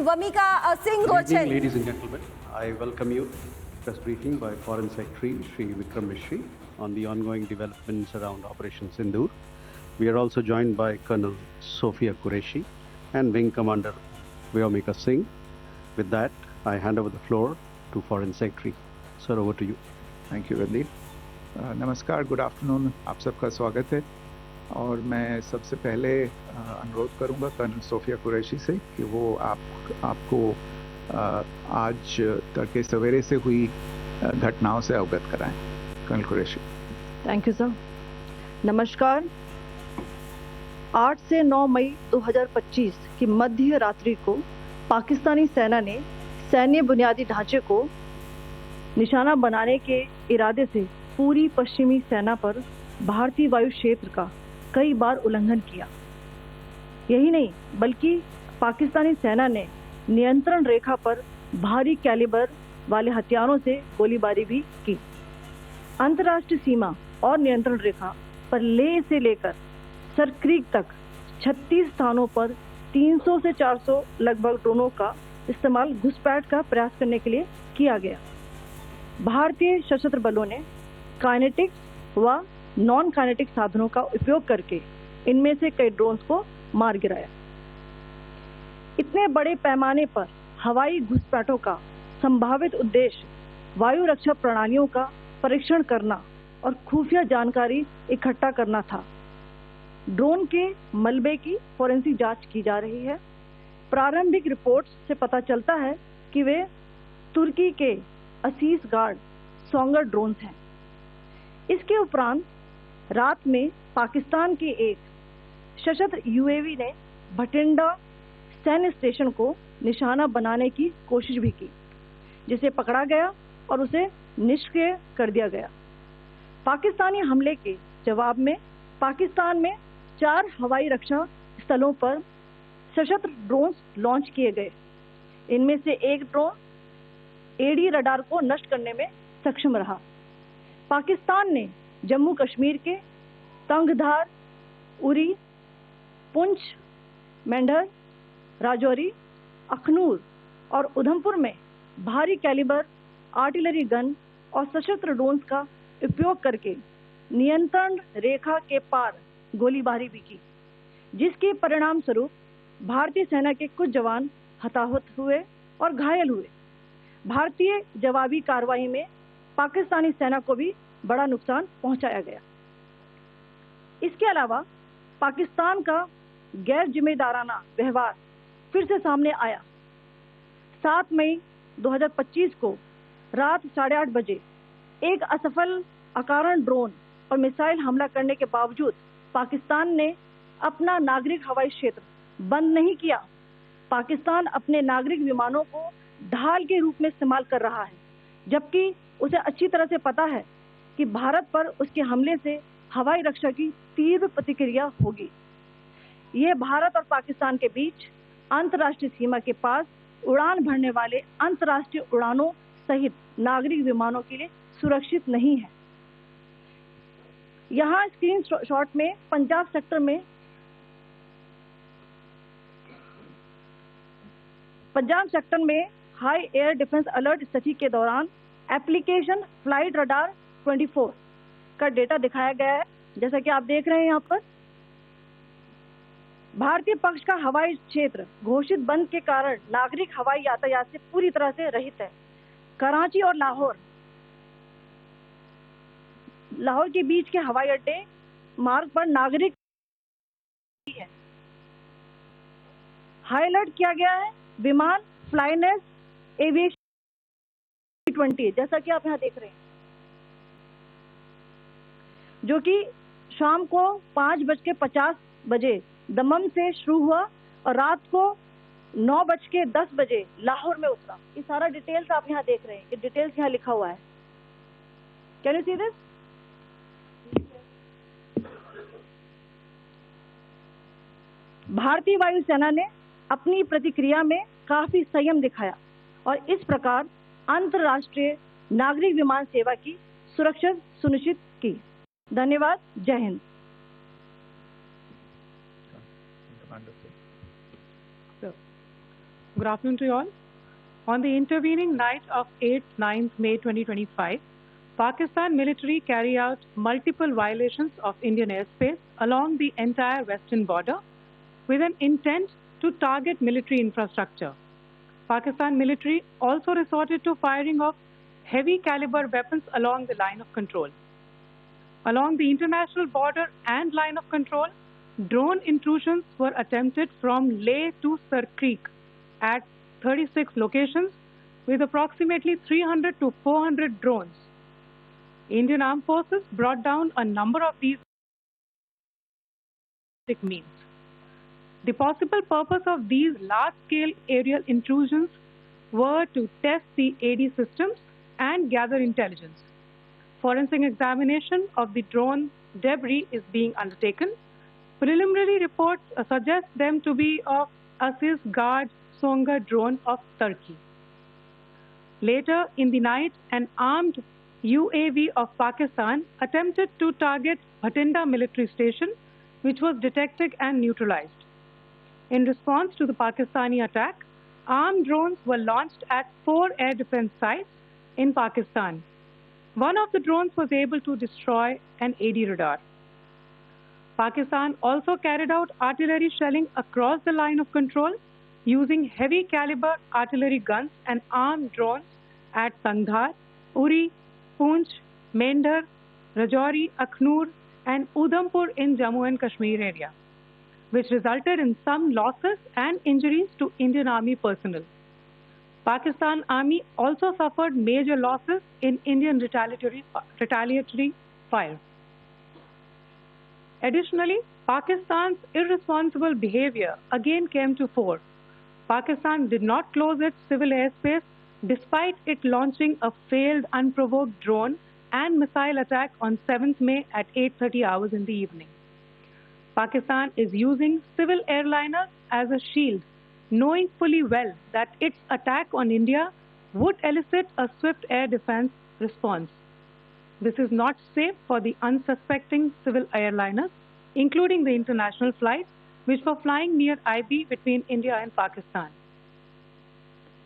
Vamika Singh Good evening, Rochen. ladies and gentlemen. I welcome you to press briefing by Foreign Secretary Sri Vikram Mishri on the ongoing developments around Operation Sindoor. We are also joined by Colonel Sophia Qureshi and Wing Commander Vamika Singh. With that, I hand over the floor to Foreign Secretary. Sir, over to you. Thank you Valli. नमस्कार, good afternoon, आप सबका स्वागत है। और मैं सबसे पहले अनुरोध करूंगा कर्नल सोफिया कुरैशी से कि वो आपको आज तड़के सवेरे से हुई घटनाओं से अवगत कराएं। Colonel Qureshi. Thank you sir. नमस्कार। 8 से 9 मई 2025 की मध्य रात्रि को पाकिस्तानी सेना ने सैन्य बुनियादी ढांचे को निशाना बनाने के इरादे से पूरी पश्चिमी सेना पर भारतीय वायु क्षेत्र का कई बार उल्लंघन किया। यही नहीं बल्कि पाकिस्तानी सेना ने नियंत्रण रेखा पर भारी कैलिबर वाले हथियारों से गोलीबारी भी की। अंतर्राष्ट्रीय सीमा और नियंत्रण रेखा पर लेह से लेकर सर क्रीक तक 36 स्थानों पर 300 से 400 लगभग ड्रोनों का इस्तेमाल घुसपैठ का प्रयास करने के लिए किया गया। भारतीय सशस्त्र बलों ने काइनेटिक व नॉन काइनेटिक साधनों का उपयोग करके इनमें से कई ड्रोन्स को मार गिराया। इतने बड़े पैमाने पर हवाई घुसपैठों का संभावित उद्देश्य वायु रक्षा प्रणालियों का परीक्षण करना और खुफिया जानकारी इकट्ठा करना था। ड्रोन के मलबे की फोरेंसिक जांच की जा रही है। प्रारंभिक रिपोर्ट्स से पता चलता है कि वे तुर्की के असीस गार्ड सोंगर ड्रोन्स हैं। इसके उपरांत रात में पाकिस्तान के एक सशस्त्र यूएवी ने भटिंडा सैन्य स्टेशन को निशाना बनाने की कोशिश भी की, जिसे पकड़ा गया और उसे निष्क्रिय कर दिया गया। पाकिस्तानी हमले के जवाब में पाकिस्तान में 4 हवाई रक्षा स्थलों पर सशस्त्र ड्रोन्स लॉन्च किए गए। इनमें से एक ड्रोन एडी रडार को नष्ट करने में सक्षम रहा। पाकिस्तान ने जम्मू कश्मीर के तंगधार, उरी, पुंछ, मेंढर, राजौरी, अखनूर और उधमपुर में भारी कैलिबर आर्टिलरी गन और सशस्त्र ड्रोन्स का उपयोग करके नियंत्रण रेखा के पार गोलीबारी भी की, जिसके परिणाम स्वरूप भारतीय सेना के कुछ जवान हताहत हुए और घायल हुए। भारतीय जवाबी कार्रवाई में पाकिस्तानी सेना को भी बड़ा नुकसान पहुंचाया गया। इसके अलावा पाकिस्तान का गैर जिम्मेदाराना व्यवहार फिर से सामने आया। 7 मई 2025 को रात 8:30 बजे एक असफल अकारण ड्रोन और मिसाइल हमला करने के बावजूद पाकिस्तान ने अपना नागरिक हवाई क्षेत्र बंद नहीं किया। पाकिस्तान अपने नागरिक विमानों को ढाल के रूप में इस्तेमाल कर रहा है, जबकि उसे अच्छी तरह से पता है कि भारत पर उसके हमले से हवाई रक्षा की तीव्र प्रतिक्रिया होगी। यह भारत और पाकिस्तान के बीच अंतर्राष्ट्रीय सीमा के पास उड़ान भरने वाले अंतर्राष्ट्रीय उड़ानों सहित नागरिक विमानों के लिए सुरक्षित नहीं है। यहाँ स्क्रीन शॉट में पंजाब सेक्टर में हाई एयर डिफेंस अलर्ट स्थिति के दौरान एप्लीकेशन फ्लाइट रडार 24 का डेटा दिखाया गया है। जैसा कि आप देख रहे हैं यहाँ पर भारतीय पक्ष का हवाई क्षेत्र घोषित बंद के कारण नागरिक हवाई यातायात से पूरी तरह से रहित है। कराची और लाहौर के बीच के हवाई अड्डे मार्ग पर नागरिक है। हाई अलर्ट किया गया है। विमान फ्लाइनेस एविएशन 20, जैसा कि आप यहाँ देख रहे हैं, जो कि शाम को 5:50 बजे दमम से शुरू हुआ और रात को 9:10 बजे लाहौर में उतरा। ये सारा डिटेल्स आप यहाँ देख रहे हैं। ये डिटेल्स यहाँ लिखा हुआ है। Can you see this? भारतीय वायुसेना ने अपनी प्रतिक्रिया में काफी संयम दिखाया और इस प्रकार अंतर्राष्ट्रीय नागरिक विमान सेवा की सुरक्षा सुनिश्चित की। धन्यवाद। जय Hind. Good afternoon to you all. On the intervening night of 8th-9th May 2025, Pakistan military carried out multiple violations of Indian airspace along the entire western border with an intent to target military infrastructure. Pakistan military also resorted to firing of heavy caliber weapons along the line of control. Along the international border and line of control, drone intrusions were attempted from Leh to Sir Creek at 36 locations with approximately 300 to 400 drones. Indian Armed Forces brought down a number of these means. The possible purpose of these large-scale aerial intrusions were to test the AD systems and gather intelligence. Forensic examination of the drone debris is being undertaken. Preliminary reports suggest them to be of Aziz Guard Songa drone of Turkey. Later in the night, an armed UAV of Pakistan attempted to target Bhatinda military station, which was detected and neutralized. In response to the Pakistani attack, armed drones were launched at 4 air defense sites in Pakistan. One of the drones was able to destroy an AD radar. Pakistan also carried out artillery shelling across the line of control using heavy caliber artillery guns and armed drones at Kandhar, Uri, Poonch, Mendhar, Rajouri, Akhnur and Udhampur in Jammu and Kashmir area, which resulted in some losses and injuries to Indian Army personnel. Pakistan Army also suffered major losses in Indian retaliatory fire. Additionally, Pakistan's irresponsible behavior again came to fore. Pakistan did not close its civil airspace despite it launching a failed unprovoked drone and missile attack on 7th May at 8:30 hours in the evening. Pakistan is using civil airliners as a shield, knowing fully well that its attack on India would elicit a swift air defense response. This is not safe for the unsuspecting civil airliners, including the international flights, which were flying near IB between India and Pakistan.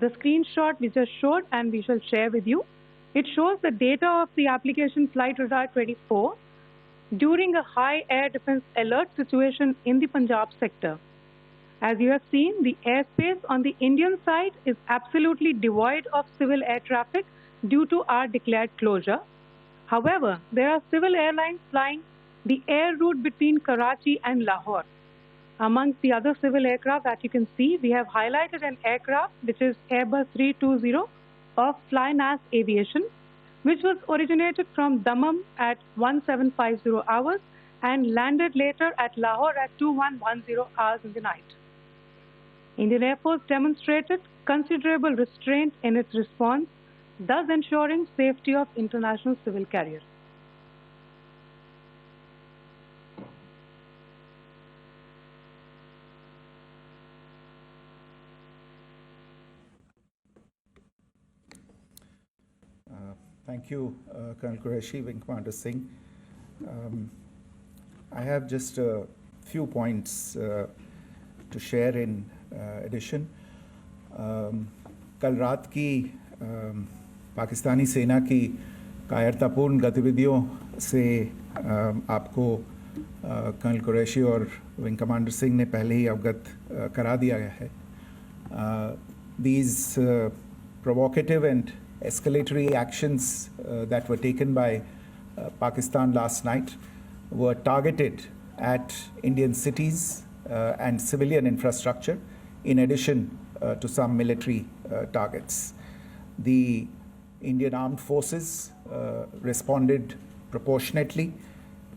The screenshot we just showed and we shall share with you, it shows the data of the application Flight Radar 24 during a high air defense alert situation in the Punjab sector. As you have seen, the airspace on the Indian side is absolutely devoid of civil air traffic due to our declared closure. However, there are civil airlines flying the air route between Karachi and Lahore. Amongst the other civil aircraft that you can see, we have highlighted an aircraft which is Airbus 320 of Flynas Aviation, which was originated from Dammam at 1750 hours and landed later at Lahore at 2110 hours in the night. Indian Air Force demonstrated considerable restraint in its response, thus ensuring safety of international civil carriers. Thank you, Colonel Qureshi, Wing Commander Singh. I have just a few points to share in addition. कल रात की पाकिस्तानी सेना की कायरतापूर्ण गतिविधियों से आपको colonel Qureshi और विंग कमांडर सिंह ने पहले ही अवगत करा दिया गया है. These provocative and escalatory actions that were taken by Pakistan last night were targeted at Indian cities and civilian infrastructure, in addition to some military targets. The Indian Armed Forces responded proportionately,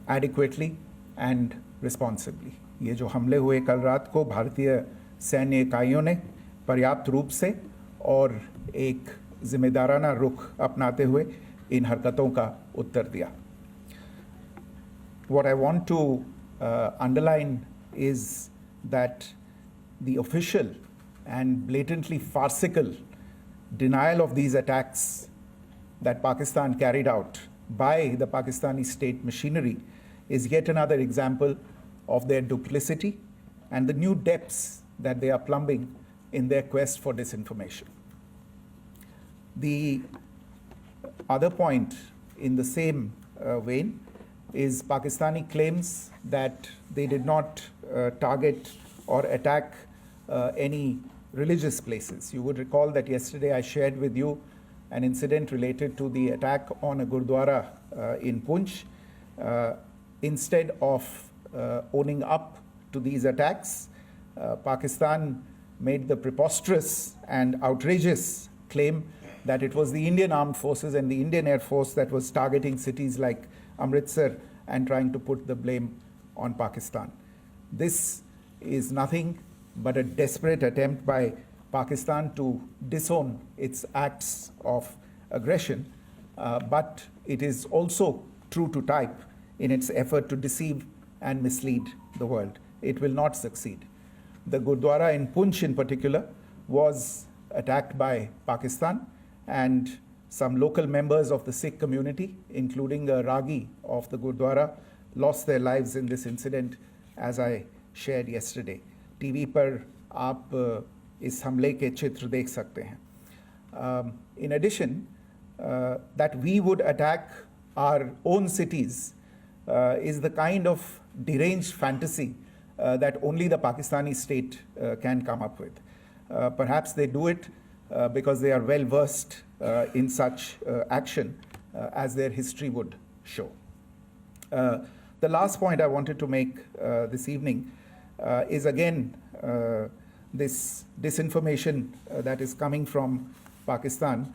adequately and responsibly. ये जो हमले हुए कल रात को भारतीय सैन्य इकाइयों ने पर्याप्त रूप से और एक जिम्मेदाराना रुख अपनाते हुए इन हरकतों का उत्तर दिया. What I want to underline is that the official and blatantly farcical denial of these attacks that Pakistan carried out by the Pakistani state machinery is yet another example of their duplicity and the new depths that they are plumbing in their quest for disinformation. The other point in the same vein is Pakistani claims that they did not target or attack any religious places. You would recall that yesterday I shared with you an incident related to the attack on a Gurdwara in Poonch. Instead of owning up to these attacks, Pakistan made the preposterous and outrageous claim that it was the Indian Armed Forces and the Indian Air Force that was targeting cities like Amritsar and trying to put the blame on Pakistan. This is nothing but a desperate attempt by Pakistan to disown its acts of aggression, but it is also true to type in its effort to deceive and mislead the world. It will not succeed. The Gurdwara in Poonch in particular was attacked by Pakistan, and some local members of the Sikh community, including a Ragi of the Gurdwara, lost their lives in this incident, as I shared yesterday. TV पर आप इस हमले के चित्र देख सकते हैं. In addition, that we would attack our own cities is the kind of deranged fantasy that only the Pakistani state can come up with. Perhaps they do it because they are well versed in such action, as their history would show. The last point I wanted to make this evening is again this disinformation that is coming from Pakistan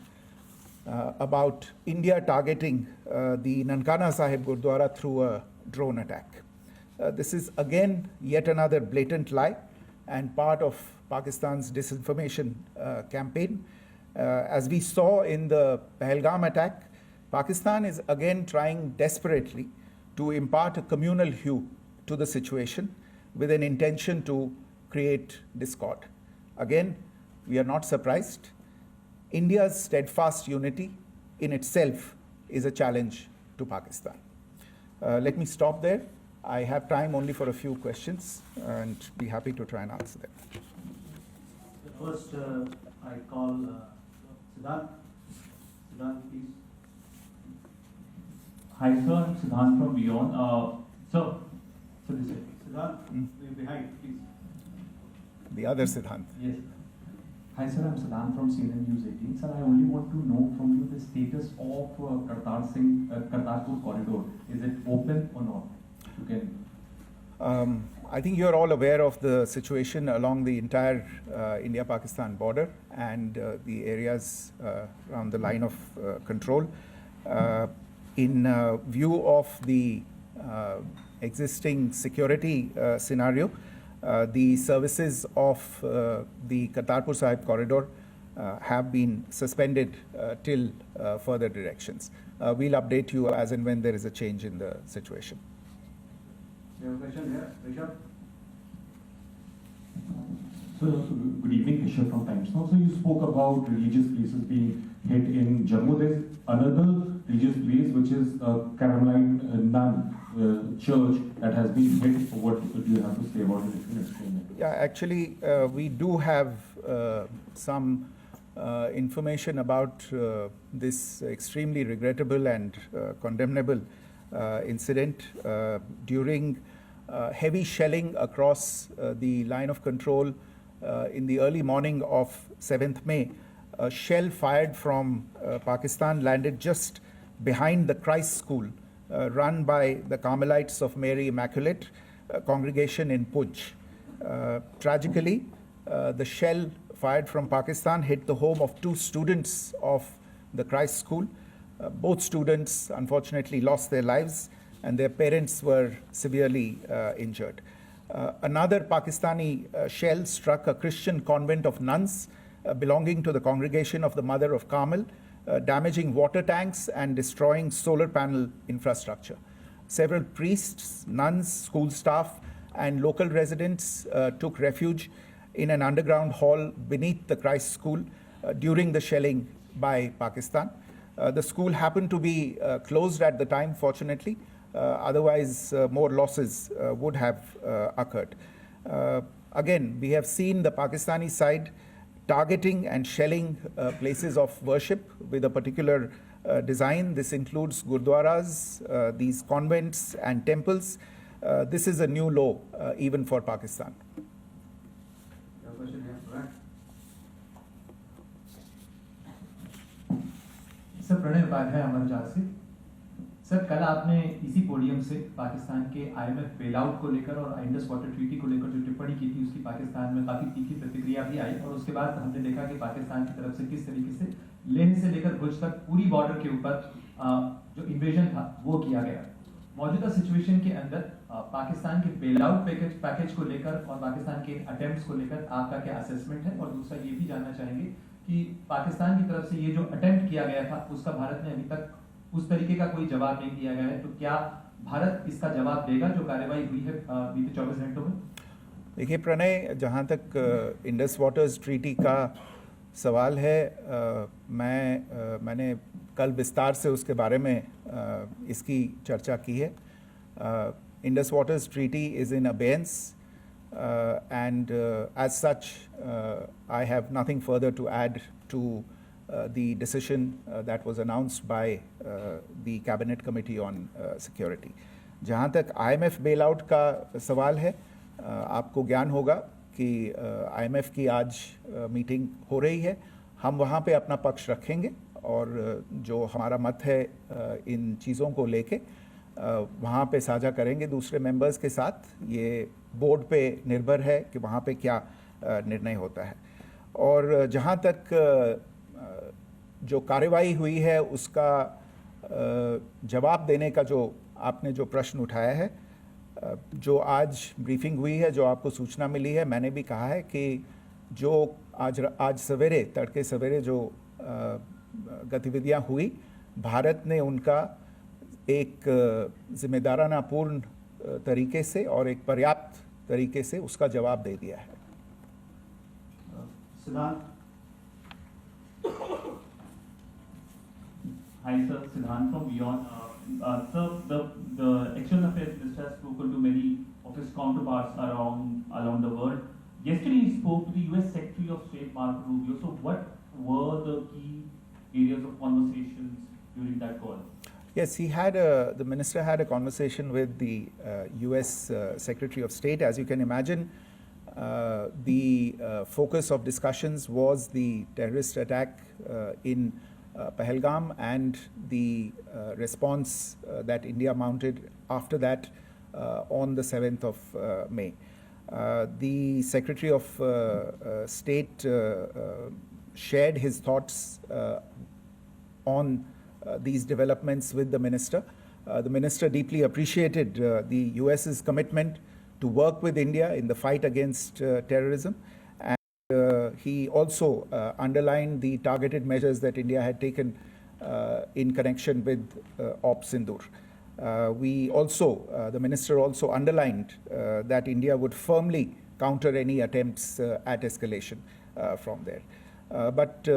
about India targeting the Nankana Sahib Gurdwara through a drone attack. This is again yet another blatant lie and part of Pakistan's disinformation campaign. As we saw in the Pahalgam attack, Pakistan is again trying desperately to impart a communal hue to the situation with an intention to create discord. Again, we are not surprised. India's steadfast unity in itself is a challenge to Pakistan. Let me stop there. I have time only for a few questions and be happy to try and answer them. First, I call Siddharth. Siddharth, please. Hi, sir. I'm Siddharth from Beyond. Sir, so this is Siddharth, behind, please. The other Siddhant. Yes. Hi, sir. I'm Siddharth from CNN News 18. Sir, I only want to know from you the status of Kartarpur corridor. Is it open or not? You can. I think you're all aware of the situation along the entire India-Pakistan border and the areas around the line of control. In view of the existing security scenario, the services of the Kartarpur Sahib corridor have been suspended till further directions. We'll update you as and when there is a change in the situation. You have a question here, Rishabh? So, good evening, Rishabh from Times Now. So, you spoke about religious places being hit in Jammu. There's another religious place which is Carmelite Nun church that has been hit. What do you have to say about it? If you can explain it. Yeah, actually, we do have some information about this extremely regrettable and condemnable incident. During heavy shelling across the line of control in the early morning of 7th May, a shell fired from Pakistan landed just behind the Christ School run by the Carmelites of Mary Immaculate congregation in Poonch. Tragically, the shell fired from Pakistan hit the home of 2 students of the Christ School. Both students unfortunately lost their lives and their parents were severely injured. Another Pakistani shell struck a Christian convent of nuns belonging to the congregation of the Mother of Carmel, damaging water tanks and destroying solar panel infrastructure. Several priests, nuns, school staff, and local residents took refuge in an underground hall beneath the Christ School during the shelling by Pakistan. The school happened to be closed at the time, fortunately. Otherwise, more losses would have occurred. Again, we have seen the Pakistani side targeting and shelling places of worship with a particular design. This includes gurdwaras, these convents and temples. This is a new law even for Pakistan. Sir Pranay Upadhyay Amar जहाज से sir कल आपने इसी podium से पाकिस्तान के IMF bailout को लेकर और इंडस वाटर ट्रीटी को लेकर जो टिप्पणी की थी उसकी पाकिस्तान में काफी तीखी प्रतिक्रिया भी आई और उसके बाद हमने देखा कि पाकिस्तान की तरफ से किस तरीके से लेह से लेकर भुज तक पूरी बॉर्डर के ऊपर जो इन्वेजन था वो किया गया। मौजूदा सिचुएशन के अंदर पाकिस्तान के बेलआउट पैकेज को लेकर और पाकिस्तान के अटेम्प्ट्स को लेकर आपका क्या असेसमेंट है, और दूसरा ये भी जानना चाहेंगे कि पाकिस्तान की तरफ से ये जो अटेम्प्ट किया गया था उसका भारत ने अभी तक उस तरीके का कोई जवाब नहीं दिया गया है, तो क्या भारत इसका जवाब देगा जो कार्रवाई हुई है बीते 24 घंटों में? देखिए प्रणय, जहाँ तक इंडस वाटर्स ट्रीटी का सवाल है, मैंने कल विस्तार से उसके बारे में इसकी चर्चा की है। Indus waters treaty is in abeyance and as such I have nothing further to add to the decision that was announced by the Cabinet Committee on Security. जहाँ तक IMF bailout का सवाल है, आपको ज्ञान होगा कि IMF की आज मीटिंग हो रही है। हम वहाँ पे अपना पक्ष रखेंगे और जो हमारा मत है इन चीज़ों को लेके वहाँ पे साझा करेंगे दूसरे मेंबर्स के साथ। ये बोर्ड पे निर्भर है कि वहाँ पे क्या निर्णय होता है। और जहाँ तक जो कार्रवाई हुई है उसका जवाब देने का जो आपने जो प्रश्न उठाया है, जो आज ब्रीफिंग हुई है, जो आपको सूचना मिली है, मैंने भी कहा है कि जो आज सवेरे तड़के सवेरे जो गतिविधियाँ हुई, भारत ने उनका एक जिम्मेदाराना पूर्ण तरीके से और एक पर्याप्त तरीके से उसका जवाब दे दिया है। सिद्धांत, hi sir, Siddhant from Beyond. Sir, the External Affairs Minister has spoken to many of his counterparts around the world. Yesterday he spoke to the US Secretary of State Marco Rubio. So what were the key areas of conversations during that call? Yes, the minister had a conversation with the US Secretary of State. As you can imagine, the focus of discussions was the terrorist attack in Pahalgam and the response that India mounted after that on the 7th of May. The Secretary of State shared his thoughts on these developments with the minister. The minister deeply appreciated the US's commitment to work with India in the fight against terrorism, and he also underlined the targeted measures that India had taken in connection with Sindoor. The minister also underlined that India would firmly counter any attempts at escalation from there. But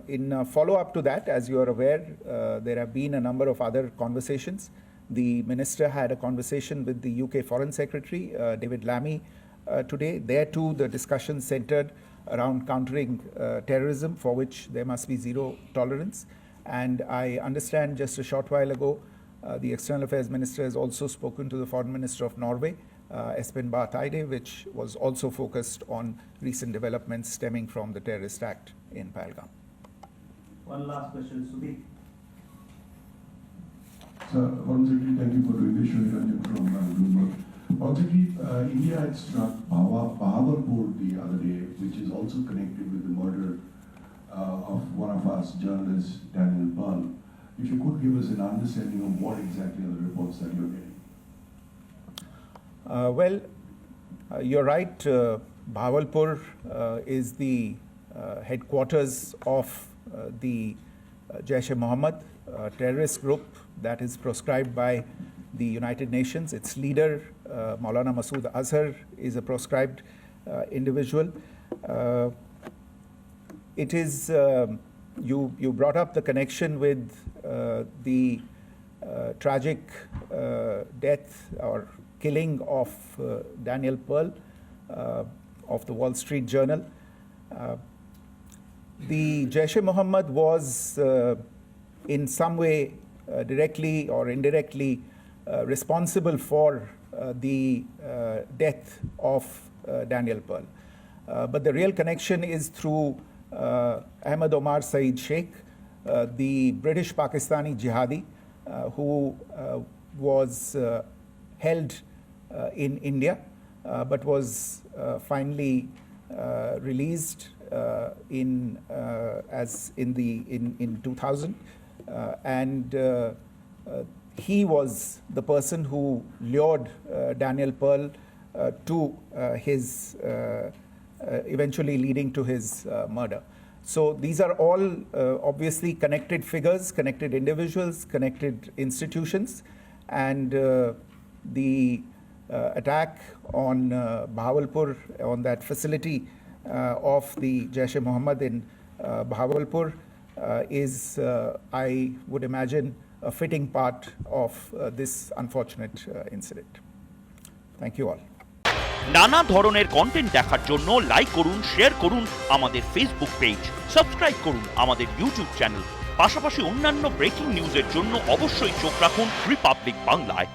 in follow-up to that, as you are aware, there have been a number of other conversations. The minister had a conversation with the UK Foreign Secretary, David Lammy, today. There too, the discussion centered around countering terrorism, for which there must be zero tolerance. And I understand just a short while ago, the External Affairs Minister has also spoken to the Foreign Minister of Norway, Espen Barth Eide, which was also focused on recent developments stemming from the terrorist act in Pahalgam. One last question, Sudhi. Sir, once again, thank you for doing this. Shri Ranjan from Bloomberg. Once again, India had struck Bahawalpur the other day, which is also connected with the murder of one of us journalists, Daniel Pearl. If you could give us an understanding of what exactly are the reports that you're getting. You're right. Bahawalpur is the headquarters of the Jaish-e-Mohammed terrorist group that is proscribed by the United Nations. Its leader, Maulana Masood Azhar, is a proscribed individual. It is, you brought up the connection with the tragic death or killing of Daniel Pearl of the Wall Street Journal. the Jaish-e-Mohammed was in some way directly or indirectly responsible for the death of Daniel Pearl. But the real connection is through Ahmed Omar Saeed Sheikh, the British Pakistani jihadi who was held in India but was finally released in 2000, and he was the person who lured Daniel Pearl to his eventually leading to his murder. So these are all obviously connected figures, connected individuals, connected institutions, and the attack on Bahawalpur, on that facility of the Jaish-e-Mohammed in Bahawalpur is, I would imagine, a fitting part of this unfortunate incident. Thank you all. নানা ধরনের content দেখার জন্য like করুন, share করুন আমাদের Facebook page, subscribe করুন আমাদের YouTube channel. পাশাপাশি অন্যান্য ব্রেকিং নিউজের জন্য অবশ্যই চোখ রাখুন রিপাবলিক বাংলায়।